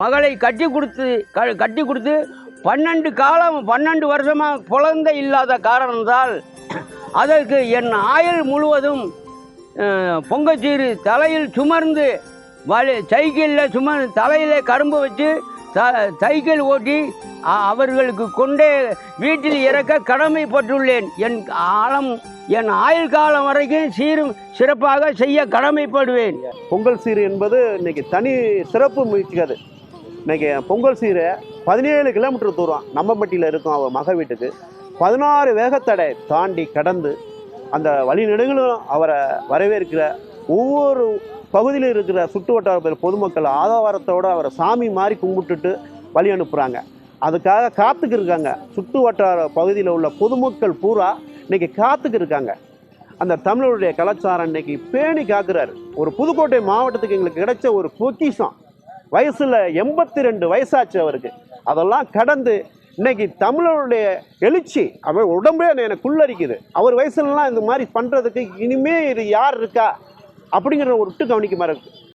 மகளை கட்டி கொடுத்து 12 வருஷமாக குழந்தை இல்லாத காரணத்தால் அதற்கு என் ஆயுள் முழுவதும் பொங்கச்சீறு தலையில் சுமர்ந்து சைக்கிளில் தலையில் கரும்பு வச்சு சைக்கிள் ஓட்டி அவர்களுக்கு கொண்டே வீட்டில் இறக்க கடமைப்பட்டுள்ளேன். என் ஆயுள் காலம் வரைக்கும் சீரும் சிறப்பாக செய்ய கடமைப்படுவேன். பொங்கல் சீர் என்பது இன்னைக்கு தனி சிறப்பு முயற்சிக்காது. இன்னைக்கு பொங்கல் சீரை 17 கிலோமீட்டர் தூரம் நம்பம்பட்டியில் இருக்கும் அவர் மக வீட்டுக்கு 16 வேகத்தடை தாண்டி கடந்து அந்த வழிநெடுங்களும் அவரை வரவேற்கிற ஒவ்வொரு பகுதியில் இருக்கிற சுற்று வட்டார பொதுமக்கள் ஆதாரத்தோடு அவரை சாமி மாதிரி கும்பிட்டுட்டு வழி அனுப்புகிறாங்க. அதுக்காக காத்துக்கு இருக்காங்க. சுற்று வட்டார பகுதியில் உள்ள பொதுமக்கள் பூரா இன்னைக்கு காத்துக்கு இருக்காங்க. அந்த தமிழருடைய கலாச்சாரம் இன்னைக்கு பேணி காக்குறாரு. ஒரு புதுக்கோட்டை மாவட்டத்துக்கு எங்களுக்கு கிடைச்ச ஒரு பொக்கிஷம். வயசில் 82 வயசாச்சு அவருக்கு. அதெல்லாம் கடந்து இன்னைக்கு தமிழருடைய எழுச்சி அவர் உடம்பே எனக்குள்ளரிக்குது. அவர் வயசுலலாம் இந்த மாதிரி பண்ணுறதுக்கு இனிமே இது யார் இருக்கா அப்படிங்கிற ஒரு விட்டு கவனிக்க மாதிரி இருக்குது.